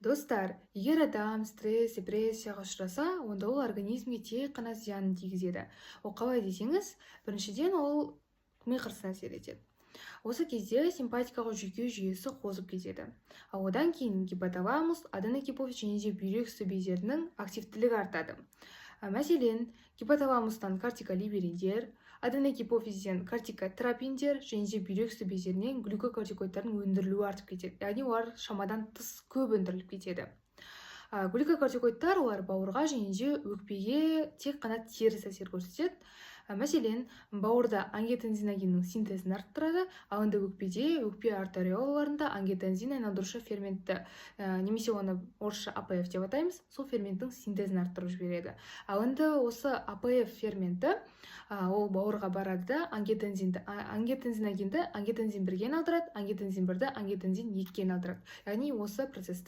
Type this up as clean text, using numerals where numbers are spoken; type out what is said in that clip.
Достар, егер адам стресс, депрессияға ұшыраса, онда ол организмге тек қана зиянын тигізеді. Ол қалай десеңіз, біріншіден ол ми қыртысына әсер етеді. Осы кезде симпатикалық жүйесі қозып кетеді. Ал одан кейін гипоталамус, аденогипофиз және де бүйрек үсті бездерінің активтілігі артады. Мәселен, гипоталамустан кортиколиберидер, аденогипофизден кортикотропиндер және де бүйрек үсті бездерінен глюкокортикоидтардың өндірілуі артып кетеді. Яғни олар шамадан тыс көп өндіріліп кетеді. Глюкокортикоидтар олар бауырға және де өкпеге тек қана теріс әсер көрсетеді. Мәселен, бауырда ангиотензиногеннің синтезін арттырады, ал енді өкпе артериолаларында ангиотензин айналдырушы ферментті, немесе оны орысша АПФ деп атаймыз, сол ферменттің синтезін арттырып жібереді. Ал енді осы АПФ ферменті ол бауырға барады да ангиотензиногенді ангиотензин 1-ге айналдырады, ангиотензин 1-ді ангиотензин 2-ге айналдырады. Яғни осы процесті